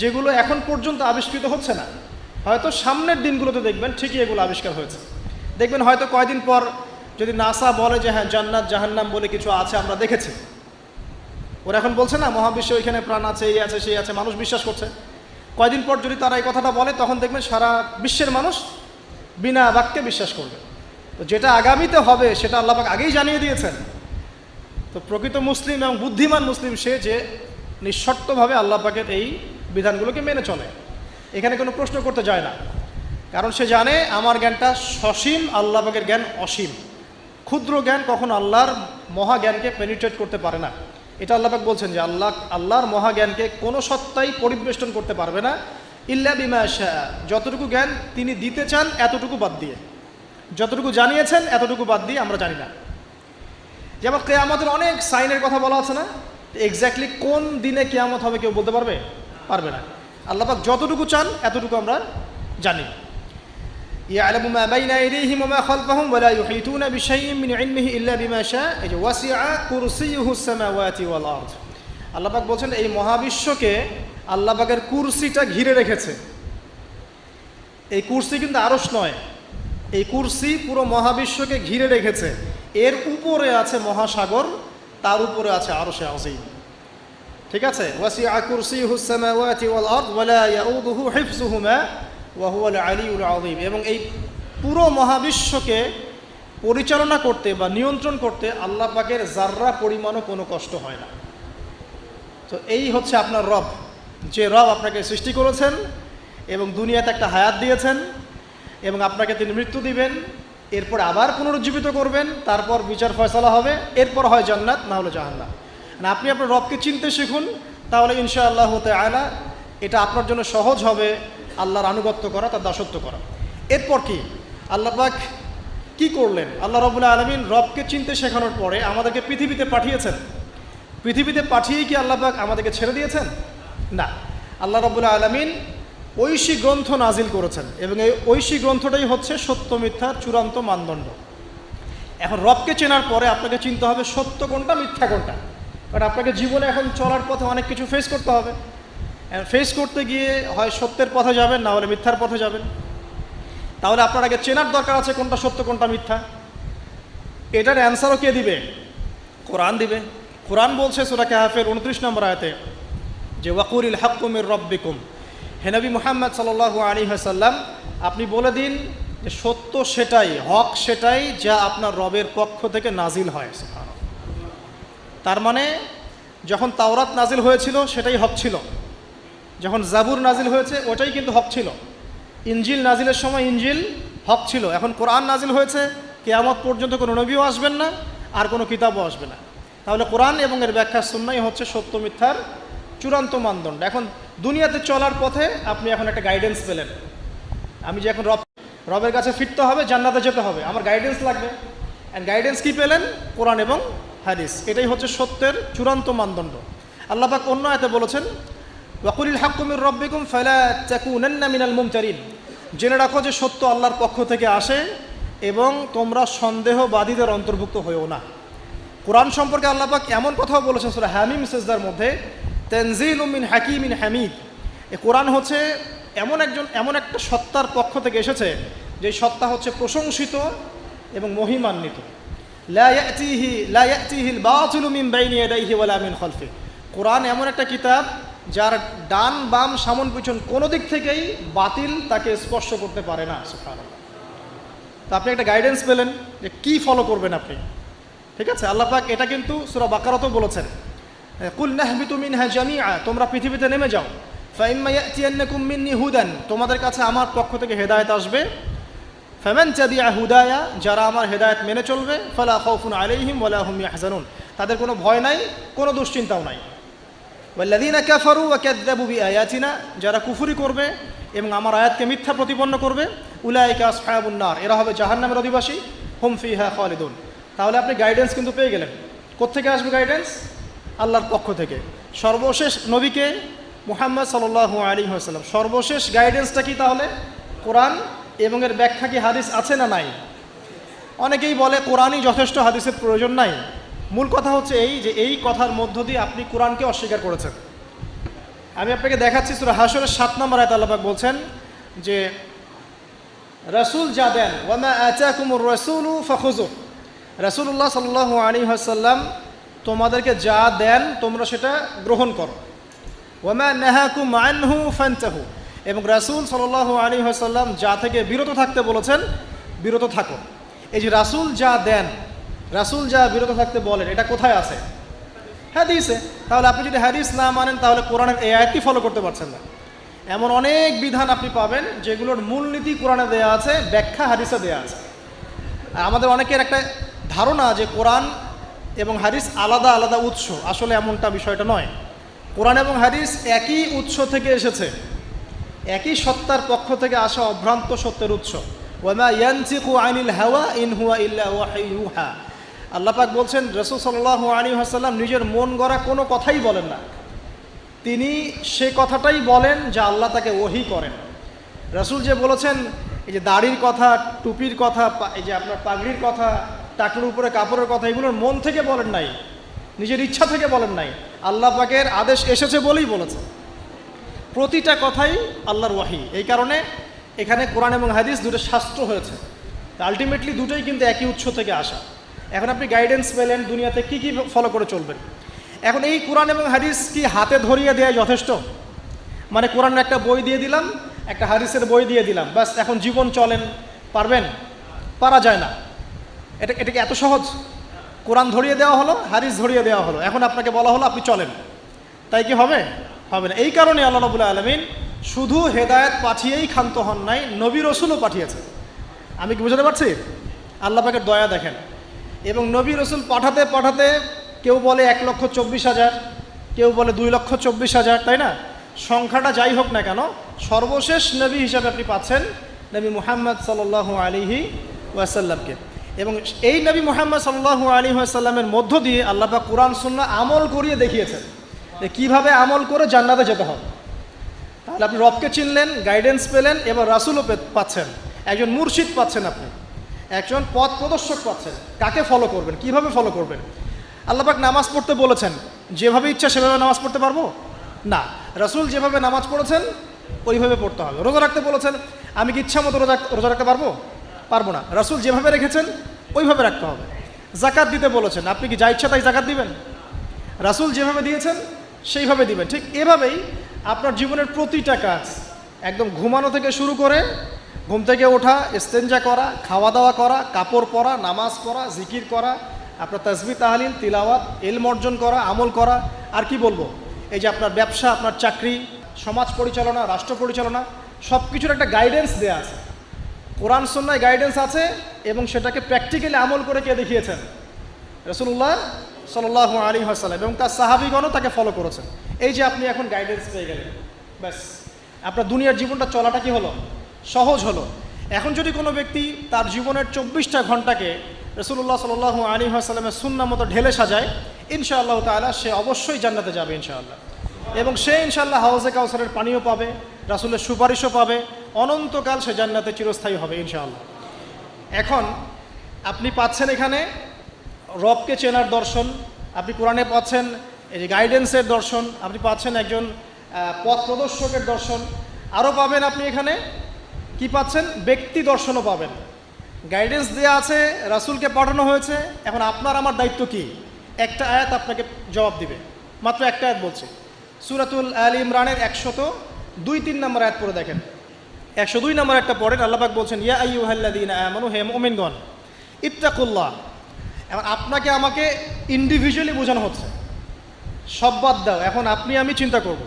যেগুলো এখন পর্যন্ত আবিষ্কৃত হচ্ছে না, হয়তো সামনের দিনগুলোতে দেখবেন ঠিকই এগুলো আবিষ্কার হয়েছে। দেখবেন হয়তো কয়দিন পর যদি নাসা বলে যে হ্যাঁ জান্নাত জাহান্নাম বলে কিছু আছে, আমরা দেখেছি, ওরা এখন বলছে না মহাবিশ্বে ওইখানে প্রাণ আছে, এই আছে, সেই আছে, মানুষ বিশ্বাস করছে। কয়দিন পর যদি তারা এই কথাটা বলে, তখন দেখবেন সারা বিশ্বের মানুষ বিনা বাক্যে বিশ্বাস করবে। তো যেটা আগামীতে হবে সেটা আল্লাহ পাক আগেই জানিয়ে দিয়েছেন। তো প্রকৃত মুসলিম এবং বুদ্ধিমান মুসলিম সে যে নিঃশর্তভাবে আল্লাহ পাকের এই বিধানগুলোকে মেনে চলে, এখানে কোনো প্রশ্ন করতে যায় না। কারণ সে জানে আমার জ্ঞানটা সসীম, আল্লাহ পাকের জ্ঞান অসীম। ক্ষুদ্র জ্ঞান কখনো আল্লাহর মহাজ্ঞানকে পেনিট্রেট করতে পারে না। এটা আল্লাহ পাক বলছেন যে আল্লাহর মহাজ্ঞানকে কোনো সত্তাই পরিবেষ্টন করতে পারবে না, ইল্লা বিমা শা, যতটুকু জ্ঞান তিনি দিতে চান এতটুকু বাদ দিয়ে, যতটুকু জানিয়েছেন এতটুকু বাদ দিয়ে আমরা জানি না। যেমন কিয়ামতের অনেক সাইনের কথা বলা আছে না, এক্স্যাক্টলি কোন দিনে কিয়ামত হবে কেউ বলতে পারবে না। আল্লাহ পাক যতটুকু চান এতটুকু আমরা জানি। ইয়ালামু মা বাইনা আইদিহিম ওয়া মা খালফাহুম ওয়া লা ইউহিতুনা বিশাইইন মিন ইলমিহি ইল্লা বিমা শা এই যে ওয়াসিআ কুরসিয়ুহুস সামাওয়াতি ওয়াল আরদ। আল্লাহ পাক বলছেন এই মহাবিশ্বকে আল্লাহ পাকের কুরসিটা ঘিরে রেখেছে। এই কুরসি কিন্তু আরশ নয়, এই কুরসি পুরো মহাবিশ্বকে ঘিরে রেখেছে। এর উপরে আছে মহাসাগর, তার উপরে আছে আরশে আযীম। ঠিক আছে, ওয়াসিআ কুরসিয়ুহুস সামাওয়াতি ওয়াল আরদ ওয়া লা ইয়াউদুহু হিফযুহুমা ওয়া হুয়াল আলিয়্যুল আযীম। এবং এই পুরো মহাবিশ্বকে পরিচালনা করতে বা নিয়ন্ত্রণ করতে আল্লাহ পাকের যাররা পরিমাণও কোনো কষ্ট হয় না। তো এই হচ্ছে আপনার রব, যে রব আপনাকে সৃষ্টি করেছেন এবং দুনিয়াতে একটা হায়াত দিয়েছেন এবং আপনাকে তিনি মৃত্যু দিবেন, এরপর আবার পুনরুজ্জীবিত করবেন, তারপর বিচার ফয়সালা হবে, এরপর হয় জান্নাত না হলে জাহান্নাম। না, আপনি আপনার রবকে চিনতে শিখুন, তাহলে ইনশাআল্লাহ তাআলা এটা আপনার জন্য সহজ হবে আল্লাহর আনুগত্য করা, তার দাসত্ব করা। এরপর কি আল্লাহ পাক কি করলেন? আল্লাহ রাব্বুল আলামিন রবকে চিনতে শেখানোর পরে আমাদেরকে পৃথিবীতে পাঠিয়েছেন। পৃথিবীতে পাঠিয়েই কি আল্লাহ পাক আমাদেরকে ছেড়ে দিয়েছেন? না, আল্লাহ রাব্বুল আলামিন ঐশী গ্রন্থ নাজিল করেছেন এবং এই ঐশী গ্রন্থটাই হচ্ছে সত্য মিথ্যার চূড়ান্ত মানদণ্ড। এখন রবকে চেনার পরে আপনাকে চিনতে হবে সত্য কোনটা, মিথ্যা কোনটা। কারণ আপনাকে জীবনে এখন চলার পথে অনেক কিছু ফেস করতে হবে। ফেস করতে গিয়ে হয় সত্যের পথে যাবেন, না হলে মিথ্যার পথে যাবেন। তাহলে আপনার আগে চেনার দরকার আছে কোনটা সত্য কোনটা মিথ্যা। এটার অ্যান্সারও কে দিবে? কোরআন দিবে। কোরআন বলছে সূরা কাহফের 29 নম্বর আয়াতে যে ওয়াকুলিল হাক্কু মির রাব্বিকুম, হে নবী মুহাম্মদ সাল্লাল্লাহু আলাইহি ওয়াসাল্লাম আপনি বলে দিন যে সত্য সেটাই, হক সেটাই যা আপনার রবের পক্ষ থেকে নাজিল হয়। সুবহানাল্লাহ। তার মানে যখন তাওরাত নাজিল হয়েছিল সেটাই হক ছিল, যখন জাবুর নাজিল হয়েছে ওটাই কিন্তু হক ছিল, ইনজিল নাজিলের সময় ইনজিল হক ছিল। এখন কোরআন নাজিল হয়েছে, কিয়ামত পর্যন্ত কোনো নবীও আসবেন না আর কোনো কিতাবও আসবে না। তাহলে কোরআন এবং এর ব্যাখ্যা সুন্নাহই হচ্ছে সত্য মিথ্যার চূড়ান্ত মানদণ্ড। এখন দুনিয়াতে চলার পথে আপনি এখন একটা গাইডেন্স পেলেন। আমি যে এখন রবের কাছে ফিরতে হবে, জান্নাতে যেতে হবে, আমার গাইডেন্স লাগবে। অ্যান্ড গাইডেন্স কি পেলেন? কোরআন এবং হাদিস। এটাই হচ্ছে সত্যের চূড়ান্ত মানদণ্ড। আল্লাহ পাক অন্য আয়াতে বলেছেন ওয়াকুলিল হাক্কু মির রাব্বিকুম ফালা তাকুনান্না মিনাল মুমতারিন, জেনে রাখো যে সত্য আল্লাহর পক্ষ থেকে আসে এবং তোমরা সন্দেহবাদীদের অন্তর্ভুক্ত হয়েও না। কোরআন সম্পর্কে আল্লাহ পাক এমন কথাও বলেছেন সূরা হামিম সিজদার মধ্যে, তানজিলুম মিন হাকিমিন হামিদ। এই কোরআন হচ্ছে এমন একটা সত্তার পক্ষ থেকে এসেছে যে সত্তা হচ্ছে প্রশংসিত এবং মহিমান্বিত। লা ইয়াতিহিল বাতিলু মিন বাইনি ইয়াদাইহি ওয়ালা মিন খালফি। কোরআন এমন একটা কিতাব যার ডান বাম সামন পিছন কোনো দিক থেকেই বাতিল তাকে স্পর্শ করতে পারে না। সুবহানাল্লাহ। তো আপনি একটা গাইডেন্স পেলেন যে কী ফলো করবেন আপনি। ঠিক আছে, আল্লাহ পাক এটা কিন্তু সূরা বাকারাতেও বলেছেন কুল নাহবিতু মিনহা জামিআ, তোমরা পৃথিবীতে নেমে যাও। ফাইম্মা ইয়াতিয়ান্নাকুম মিন্নি হুদান, তোমাদের কাছে আমার পক্ষ থেকে হেদায়েত আসবে। ফামান তাবিআ হুদায়া, যারা আমার হেদায়েত মেনে চলবে, ফালা খাউফুন আলাইহিম ওয়ালা হুম ইয়াহজানুন, তাদের কোনো ভয় নাই, কোনো দুশ্চিন্তাও নাই। ওয়াল্লাযীনা কাফারু ওয়া কাযযাবু বিআয়াতিনা, যারা কুফরি করবে এবং আমার আয়াতকে মিথ্যা প্রতিপন্ন করবে, উলাইকা আসহাবুন নার, এরা হবে জাহান্নামের অধিবাসী, হুম ফিহা খালিদুন। তাহলে আপনি গাইডেন্স কিন্তু পেয়ে গেলেন। কোত্থেকে আসবে গাইডেন্স? আল্লাহর পক্ষ থেকে। সর্বশেষ নবীকে মুহাম্মদ সাল্লাল্লাহু আলাইহি ওয়াসাল্লাম, সর্বশেষ গাইডেন্সটা কি তাহলে? কোরআন এবং এর ব্যাখ্যা কি হাদিস আছে না নাই? অনেকেই বলে কোরআনই যথেষ্ট, হাদিসের প্রয়োজন নাই। মূল কথা হচ্ছে এই যে এই কথার মধ্য দিয়ে আপনি কোরআনকে অস্বীকার করেছেন। আমি আপনাকে দেখাচ্ছি সূরা হাশরের 7 নম্বর আয়াতে আল্লাহ পাক বলছেন যে রাসূল যা দেন ওয়া মা আতাকুমুর রাসূলু ফাখুযু, রাসূলুল্লাহ সাল্লাল্লাহু আলাইহি ওয়াসাল্লাম তোমাদেরকে যা দেন তোমরা সেটা গ্রহণ করো। ওয়া মা নাহাকুম আনহু ফান্তাহু, এবং রাসূল সাল্লাল্লাহু আলাইহি ওয়াসাল্লাম যা থেকে বিরত থাকতে বলেছেন বিরত থাকো। এই যে রাসূল যা দেন, রাসূল যা বিরত থাকতে বলেন, এটা কোথায় আছে? হাদিসে। তাহলে আপনি যদি হাদিস না মানেন তাহলে কোরআনের এই আয়াতটি ফলো করতে পারছেন না। এমন অনেক বিধান আপনি পাবেন যেগুলোর মূলনীতি কোরআনে দেয়া আছে, ব্যাখ্যা হাদিসে দেয়া আছে। আমাদের অনেকের একটা ধারণা যে কোরআন এবং হাদিস আলাদা আলাদা উৎস, আসলে এমনটা বিষয়টা নয়। কোরআন এবং হাদিস একই উৎস থেকে এসেছে, একই সত্তার পক্ষ থেকে আসা অভ্রান্ত সত্যের উৎস। ওয়ামা ইয়ানতিকু আনিল হাওয়া ইন হুয়া ইল্লা ওয়াহয়ুন ইউহা। আল্লাহ পাক বলছেন রাসূল সাল্লাল্লাহু আলাইহি ওয়াসাল্লাম নিজের মন গড়া কোনো কথাই বলেন না, তিনি সে কথাটাই বলেন যা আল্লাহ তাকে ওহী করেন। রাসূল যে বলেছেন এই যে দাড়ির কথা, টুপির কথা, এই যে আপনার পাগড়ির কথা, টাকনুর উপরে কাপড়ের কথা, এগুলোর মন থেকে বলেন নাই, নিজের ইচ্ছা থেকে বলেন নাই, আল্লাহ পাকের আদেশ এসেছে বলেই বলেছে। প্রতিটা কথাই আল্লাহর ওয়াহি। এই কারণে এখানে কোরআন এবং হাদিস দুটো শাস্ত্র হয়েছে, আলটিমেটলি দুটোই কিন্তু একই উৎস থেকে আসা। এখন আপনি গাইডেন্স পেলেন দুনিয়াতে কি কি ফলো করে চলবেন। এখন এই কোরআন এবং হাদিস কি হাতে ধরিয়ে দেওয়া যথেষ্ট? মানে কোরআনের একটা বই দিয়ে দিলাম, একটা হাদিসের বই দিয়ে দিলাম, ব্যাস এখন জীবন চলেন, পারবেন? পারা যায় না। এটাকে এত সহজ? কোরআন ধরিয়ে দেওয়া হলো, হাদিস ধরিয়ে দেওয়া হলো, এখন আপনাকে বলা হলো আপনি চলেন, তাই কি হবে? হবে না। এই কারণে আল্লাহ রাব্বুল আলামিন শুধু হেদায়েত পাঠিয়েই ক্ষান্ত হন নাই, নবী রসুলও পাঠিয়েছে। আমি কি বুঝতে পারছি? আল্লাহ পাকের দয়া দেখেন। এবং নবী রসুল পাঠাতে পাঠাতে কেউ বলে 1,24,000, কেউ বলে 2,24,000, তাই না? সংখ্যাটা যাই হোক না কেন, সর্বশেষ নবী হিসাবে আপনি পাচ্ছেন নবী মুহাম্মদ সাল্লাল্লাহু আলাইহি ওয়াসাল্লামকে। এবং এই নবী মুহাম্মদ সাল্লাল্লাহু আলাইহি ওয়াসাল্লামের মধ্য দিয়ে আল্লাহ পাক কোরআন সুন্নাহ আমল করিয়ে দেখিয়েছেন যে কীভাবে আমল করে জান্নাতে যেতে হবে। তাহলে আপনি রবকে চিনলেন, গাইডেন্স পেলেন, এবার রাসূলও পাচ্ছেন, একজন মুর্শিদ পাচ্ছেন, আপনি একজন পথ প্রদর্শক পাচ্ছেন। কাকে ফলো করবেন, কিভাবে ফলো করবেন? আল্লাহ পাক নামাজ পড়তে বলেছেন, যেভাবে ইচ্ছা সেভাবে নামাজ পড়তে পারবো না। রাসূল যেভাবে নামাজ পড়েছেন ওইভাবে পড়তে হবে। রোজা রাখতে বলেছেন, আমি কি ইচ্ছা মতো রোজা রাখতে পারবো? পারবো না। রাসূল যেভাবে রেখেছেন ওইভাবে রাখতে হবে। জাকাত দিতে বলেছেন, আপনি কি যা ইচ্ছা তাই জাকাত দিবেন? রাসূল যেভাবে দিয়েছেন সেইভাবে দিবেন। ঠিক এভাবেই আপনার জীবনের প্রতিটা কাজ, একদম ঘুমানো থেকে শুরু করে ঘুম থেকে ওঠা, ইস্তেঞ্জা করা, খাওয়া দাওয়া করা, কাপড় পরা, নামাজ পড়া, জিকির করা, আপনার তাসবিহ তাহলিল তিলাওয়াত, ইলম অর্জন করা, আমল করা, আর কি বলবো, এই যে আপনার ব্যবসা, আপনার চাকরি, সমাজ পরিচালনা, রাষ্ট্র পরিচালনা, সব কিছুর একটা গাইডেন্স দেয়া আছে। কোরআন সুন্নাহয় গাইডেন্স আছে এবং সেটাকে প্র্যাকটিক্যালি আমল করে কে দেখিয়েছেন? রাসূলুল্লাহ সাল্লাল্লাহু আলাইহি ওয়াসাল্লাম এবং তার সাহাবীগণও তাকে ফলো করেছেন। এই যে আপনি এখন গাইডেন্স পেয়ে গেলেন, ব্যাস আপনার দুনিয়ার জীবনটা চলাটা কি হলো? সহজ হলো। এখন যদি কোনো ব্যক্তি তার জীবনের 24টা ঘন্টাকে রাসূলুল্লাহ সাল্লাল্লাহু আলাইহি ওয়াসাল্লামের সুন্নাহ মতো ঢেলে সাজায়, ইনশাআল্লাহ তাআলা সে অবশ্যই জান্নাতে যাবে ইনশাআল্লাহ। এবং সে ইনশাআল্লাহ হাউজে কাউসারের পানিও পাবে, রাসূলের সুপারিশও পাবে, অনন্তকাল সে জান্নাতে চিরস্থায়ী হবে ইনশাআল্লাহ। এখন আপনি পাচ্ছেন এখানে রবকে চেনার দর্শন, আপনি কোরআনে পাচ্ছেন এই যে গাইডেন্সের দর্শন, আপনি পাচ্ছেন একজন পথ প্রদর্শকের দর্শন, আরও পাবেন আপনি এখানে কি পাচ্ছেন? ব্যক্তি দর্শনও পাবেন। গাইডেন্স দেওয়া আছে, রাসূলকে পাঠানো হয়েছে, এখন আপনার আমার দায়িত্ব কি? একটা আয়াত আপনাকে জবাব দিবে, মাত্র একটা আয়াত বলছে। সূরাতুল আল ইমরানের 102-3 নম্বর আয়াত পড়ে দেখেন। 102 নম্বর একটা পড়েন, আল্লাহ পাক বলছেন, ইয়া আইয়ুহাল্লাযীনা আমানু, হে মুমিনগণ, ইত্তাকুল্লাহ। এখন আপনাকে আমাকে ইন্ডিভিজুয়ালি বোঝানো হচ্ছে, সব বাদ দাও, এখন আপনি আমি চিন্তা করব।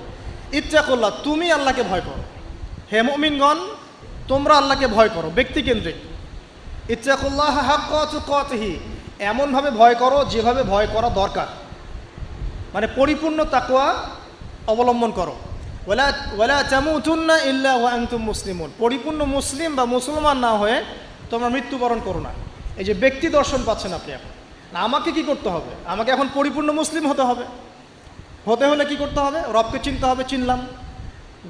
ইত্তাকুল্লাহ, তুমি আল্লাহকে ভয় করো। হে মুমিনগণ, তোমরা আল্লাহকে ভয় করো, ব্যক্তিকেন্দ্রিক। ইত্তাকুল্লাহ হাক্কা তুকাতিহি, এমনভাবে ভয় করো যেভাবে ভয় করা দরকার, মানে পরিপূর্ণ তাকওয়া অবলম্বন করো। ওয়ালা তামুতুন্না ইল্লা ওয়া আনতুম মুসলিমুন, পরিপূর্ণ মুসলিম বা মুসলমান না হয়ে তোমরা মৃত্যুবরণ করো না। এই যে ব্যক্তি দর্শন পাচ্ছেন আপনি এখন। না, আমাকে কি করতে হবে? আমাকে এখন পরিপূর্ণ মুসলিম হতে হবে। হতে হলে কি করতে হবে? রবকে চিনতে হবে, চিনলাম।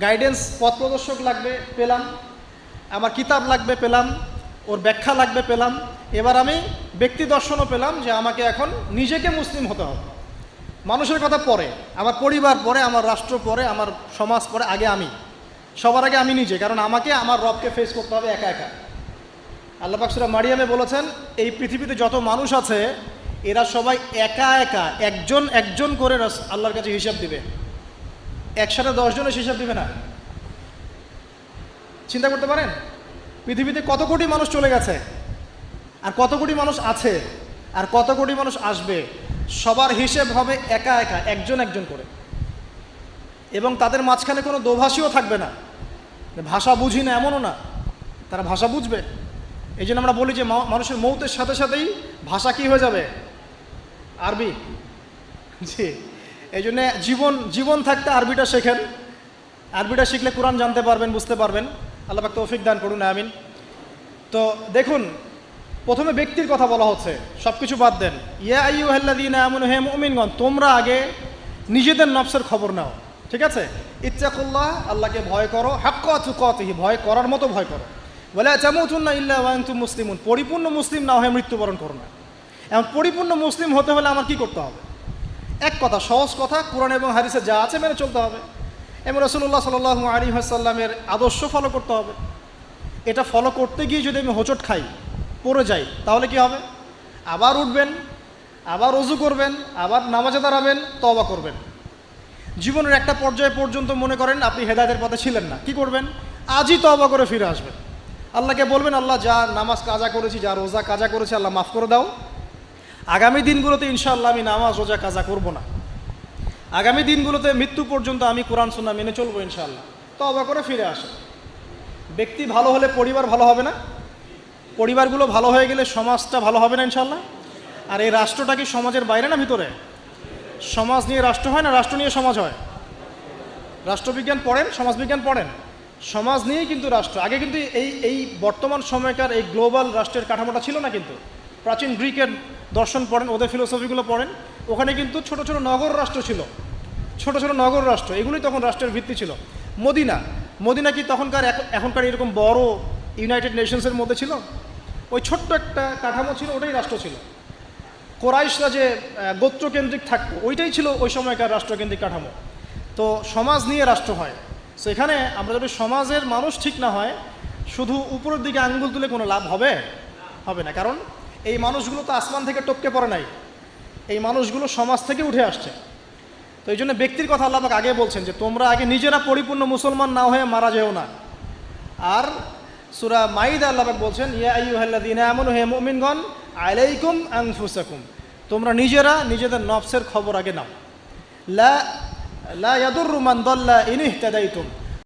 গাইডেন্স, পথ প্রদর্শক লাগবে, পেলাম। আমার কিতাব লাগবে, পেলাম। ওর ব্যাখ্যা লাগবে, পেলাম। এবার আমি ব্যক্তি দর্শনও পেলাম যে আমাকে এখন নিজেকে মুসলিম হতে হবে। মানুষের কথা পরে, আমার পরিবার পরে, আমার রাষ্ট্র পরে, আমার সমাজ পরে, আগে আমি, সবার আগে আমি নিজে, কারণ আমাকে আমার রবকে ফেস করতে হবে একা একা। আল্লাহ পাক সূরা মারিয়ামে বলেছেন, এই পৃথিবীতে যত মানুষ আছে এরা সবাই একা একা একজন একজন করে আল্লাহর কাছে হিসাব দিবে। একসাথে 10 জনের হিসাব দিবে না। চিন্তা করতে পারেন পৃথিবীতে কত কোটি মানুষ চলে গেছে, আর কত কোটি মানুষ আছে, আর কত কোটি মানুষ আসবে। সবার হিসেব হবে একা একা, একজন একজন করে। এবং তাদের মাঝখানে কোনো দোভাষীও থাকবে না, ভাষা বুঝি না এমনও না, তারা ভাষা বুঝবে। এই জন্য আমরা বলি যে মানুষের মৌতের সাথে সাথেই ভাষা কি হয়ে যাবে? আরবি। জি, এই জন্যে জীবন থাকতে আরবিটা শেখেন। আরবিটা শিখলে কোরআন জানতে পারবেন, বুঝতে পারবেন। আল্লাহ পাক তৌফিক দান করুন, আমিন। তো দেখুন, প্রথমে ব্যক্তির কথা বলা হচ্ছে, সব কিছু বাদ দেন। ইয়া আইয়ুহাল্লাযীনা আমানু, হে মুমিনগণ, তোমরা আগে নিজেদের নফসের খবর নাও, ঠিক আছে? ইত্তাকুল্লাহ, আল্লাহকে ভয় করো, হাক্কা তুকাতিহি, ভয় করার মতো ভয় করো। ওয়ালা তামুতুন্না ইল্লা ওয়া আনতুম মুসলিমুন, পরিপূর্ণ মুসলিম না হয়ে মৃত্যুবরণ করো না। এখন পরিপূর্ণ মুসলিম হতে হলে আমার কি করতে হবে? এক কথা, সহজ কথা, কোরআন এবং হাদিসে যা আছে মেনে চলতে হবে এবং রাসূলুল্লাহ সাল্লাল্লাহু আলাইহি ওয়াসাল্লামের আদর্শ ফলো করতে হবে। এটা ফলো করতে গিয়ে যদি আমি হোঁচট খাই, পড়ে যাই, তাহলে কি হবে? আবার উঠবেন, আবার ওযু করবেন, আবার নামাজে দাঁড়াবেন, তওবা করবেন। জীবনের একটা পর্যায় পর্যন্ত মনে করেন আপনি হেদায়েতের পথে ছিলেন না, কি করবেন? আজই তওবা করে ফিরে আসবেন। আল্লাহকে বলবেন, আল্লাহ যা নামাজ কাজা করেছি, যা রোজা কাজা করেছি, আল্লাহ মাফ করে দাও। আগামী দিনগুলোতে ইনশাআল্লাহ আমি নামাজ রোজা কাজা করব না। আগামী দিনগুলোতে মৃত্যু পর্যন্ত আমি কোরআন সুন্নাহ মেনে চলবো ইনশাআল্লাহ। তওবা করে ফিরে আসে। ব্যক্তি ভালো হলে পরিবার ভালো হবে না? পরিবারগুলো ভালো হয়ে গেলে সমাজটা ভালো হবে না ইনশাআল্লাহ? আর এই রাষ্ট্রটা কি সমাজের বাইরে না ভিতরে? সমাজ নিয়ে রাষ্ট্র হয় না রাষ্ট্র নিয়ে সমাজ হয়? রাষ্ট্রবিজ্ঞান পড়েন, সমাজবিজ্ঞান পড়েন, সমাজ নিয়েই কিন্তু রাষ্ট্র। আগে কিন্তু এই বর্তমান সময়কার এই গ্লোবাল রাষ্ট্রের কাঠামোটা ছিল না। কিন্তু প্রাচীন গ্রিকের দর্শন পড়েন, ওদের ফিলোসফিগুলো পড়েন, ওখানে কিন্তু ছোট ছোট নগর রাষ্ট্র ছিল, ছোট ছোট নগর রাষ্ট্র, এগুলোই তখন রাষ্ট্রের ভিত্তি ছিল। মদিনা কি তখনকার এখনকার এরকম বড় ইউনাইটেড নেশনসের মধ্যে ছিল? ওই ছোট্ট একটা কাঠামো ছিল, ওটাই রাষ্ট্র ছিল। কোরাইশরা যে গোত্রকেন্দ্রিক থাকতো, ওইটাই ছিল ওই সময়কার রাষ্ট্রকেন্দ্রিক কাঠামো। তো সমাজ নিয়ে রাষ্ট্র হয়। সো এখানে আমরা যদি সমাজের মানুষ ঠিক না হয়, শুধু উপরের দিকে আঙ্গুল তুলে কোনো লাভ হবে না। কারণ এই মানুষগুলো তো আসমান থেকে টপকে পড়ে নাই, এই মানুষগুলো সমাজ থেকে উঠে আসছে। তো এই জন্য ব্যক্তির কথা আল্লাহ পাক আগে বলছেন যে তোমরা আগে নিজেরা পরিপূর্ণ মুসলমান না হয়ে মারা যেও না। আর সূরা মাইদা আল্লাহ পাক বলছেন, ইয়া আইয়ুহাল্লাযীনা আমানু, হে মুমিনগণ, আলাইকুম আনফুসাকুম, তোমরা নিজেরা নিজেদের নফসের খবর আগে নাও। লা ইয়াদুররু মান দাল্লা ইন ইহতাদাইতুম,